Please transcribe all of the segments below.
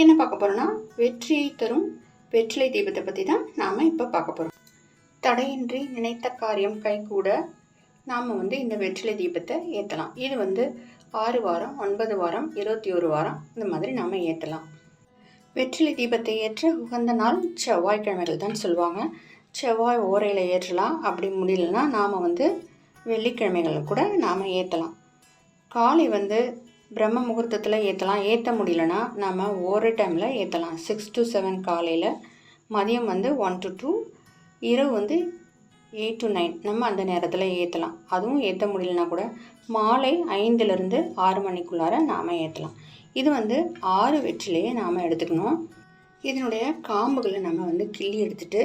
இன்றைக்கி என்ன பார்க்க போகிறோன்னா, வெற்றியை தரும் வெற்றிலை தீபத்தை பற்றி தான் நாம் இப்போ பார்க்க போகிறோம். தடையின்றி நினைத்த காரியம் கைகூட நாம் இந்த வெற்றிலை தீபத்தை ஏற்றலாம். இது 6 வாரம், 9 வாரம், 21 வாரம் இந்த மாதிரி நாம் ஏற்றலாம். வெற்றிலை தீபத்தை ஏற்ற உகந்த நாள் செவ்வாய்க்கிழமைகள் தான் சொல்லுவாங்க. செவ்வாய் ஓரையில் ஏற்றலாம். அப்படி முடியலன்னா நாம் வெள்ளிக்கிழமைகள் கூட நாம் ஏற்றலாம். காலை பிரம்ம முகூர்த்தத்தில் ஏற்றலாம். ஏற்ற முடியலன்னா நம்ம ஓரை டைமில் ஏற்றலாம். 6 to 7 காலையில், மதியம் 1 to 2, இரவு 8 to 9 நம்ம அந்த நேரத்தில் ஏற்றலாம். அதுவும் ஏற்ற முடியலனா கூட மாலை 5லேருந்து 6 மணிக்குள்ளார நாம் ஏற்றலாம். இது 6 வெற்றிலையை நாம் எடுத்துக்கணும். இதனுடைய காம்புகளை நம்ம கிள்ளி எடுத்துகிட்டு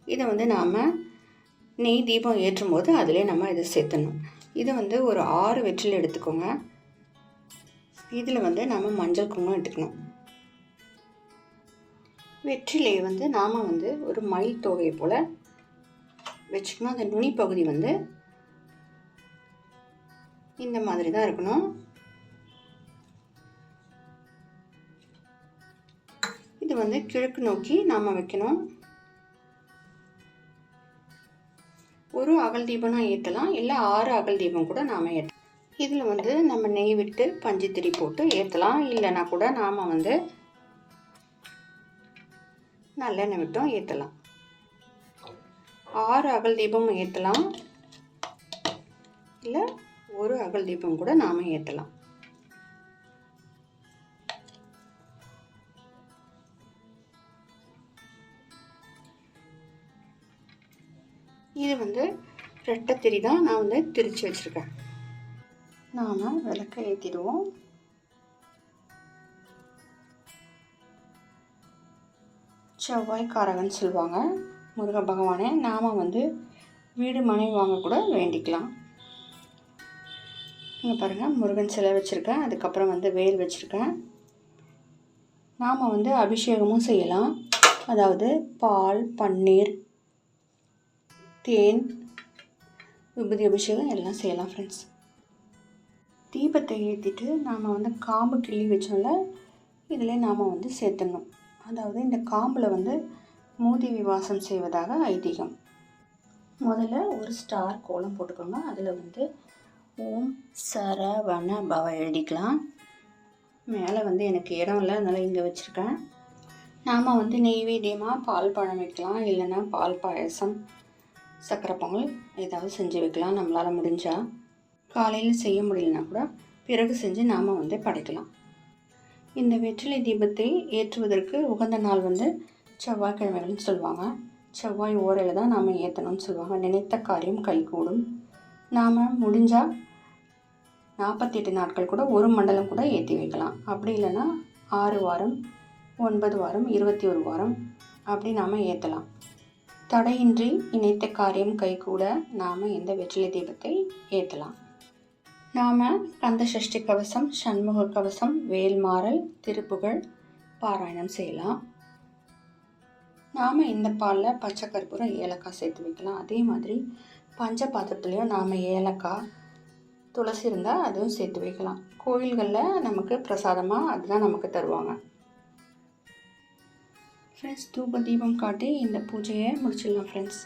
இதை நாம் நெய் தீபம் ஏற்றும் போது அதிலே நம்ம இதை சேர்த்துடணும். இது ஒரு 6 வெற்றிலை எடுத்துக்கோங்க. இதில் நம்ம மஞ்சள் குங்குமம் எடுத்துக்கணும். வெற்றிலையை நாம் ஒரு மயில் தொகையை போல் வச்சுக்கணும். அந்த நுனி பகுதி இந்த மாதிரி தான் இருக்கணும். இது கிழக்கு நோக்கி நாம் வைக்கணும். ஒரு அகல் தீபம்னா ஏற்றலாம், இல்லை 6 அகல் தீபம் கூட நாம் ஏற்றலாம். இதில் நம்ம நெய் விட்டு பஞ்சு திரி போட்டு ஏற்றலாம். இல்லைன்னா கூட நாம் நல்லெண்ணெய் விட்டும் ஏற்றலாம். 6 அகல் தீபமும் ஏற்றலாம், இல்லை ஒரு அகல் தீபம் கூட நாம் ஏற்றலாம். இது ரெட்டைத்திரி தான் நான் திரிச்சு வச்சுருக்கேன். நாம் விளக்கை ஏற்றிடுவோம். செவ்வாய்க்காரகன்னு சொல்லுவாங்க முருக பகவானே. நாம் வீடு மனை வாங்க கூட வேண்டிக்கலாம். இங்கே பாருங்கள், முருகன் சிலை வச்சுருக்கேன். அதுக்கப்புறம் வேல் வச்சுருக்கேன். நாம் அபிஷேகமும் செய்யலாம். அதாவது பால், பன்னீர், தேன், விபூதி அபிஷேகம் எல்லாம் செய்யலாம் ஃப்ரெண்ட்ஸ். தீபத்தை ஏற்றிட்டு நாம் காம்பு கிள்ளி வச்சோம்ல, இதில் நாம் சேர்த்துடணும். அதாவது இந்த காம்பில் மூதேவி வாசம் செய்வதாக ஐதீகம். முதல்ல ஒரு ஸ்டார் கோலம் போட்டுக்கோங்க. அதில் ஓம் சரவண பவ எழுதிக்கலாம். மேலே எனக்கு இடம் இல்லை, அதனால் இங்கே வச்சுருக்கேன். நாம் நெய்வேத்தியமாக பால் பழம் வைக்கலாம், இல்லைன்னா பால் பாயசம், சக்கரை பொங்கல் ஏதாவது செஞ்சு வைக்கலாம் நம்மளால் முடிஞ்சால். காலையில் செய்ய முடியலனா கூட பிறகு செஞ்சு நாம் படைக்கலாம். இந்த வெற்றிலை தீபத்தை ஏற்றுவதற்கு உகந்த நாள் செவ்வாய்க்கிழமைகள்னு சொல்லுவாங்க. செவ்வாய் ஓரையில் தான் நாம் ஏற்றணும்னு சொல்லுவாங்க. நினைத்த காரியம் கைகூடும். நாம் முடிஞ்சால் 48 நாட்கள் கூட ஒரு மண்டலம் கூட ஏற்றி வைக்கலாம். அப்படி இல்லைன்னா 6 வாரம், 9 வாரம், 21 வாரம் அப்படி நாம் ஏற்றலாம். தடையின்றி நினைத்த காரியம் கைகூட நாம் இந்த வெற்றிலை தீபத்தை ஏற்றலாம். நாம் கந்த சஷ்டி கவசம், சண்முக கவசம், வேல்மாறல், திருப்புகழ் பாராயணம் செய்யலாம். நாம் இந்த பாலில் பச்சை கற்பூரம், ஏலக்காய் சேர்த்து வைக்கலாம். அதே மாதிரி பஞ்ச பாத்திரத்துலேயும் நாம் ஏலக்காய், துளசி இருந்தால் அதுவும் சேர்த்து வைக்கலாம். கோயில்களில் நமக்கு பிரசாதமாக அதுதான் நமக்கு தருவாங்க. ஃப்ரெண்ட்ஸ், தூப தீபம் காட்டி இந்த பூஜையை முடிச்சிடலாம் ஃப்ரெண்ட்ஸ்.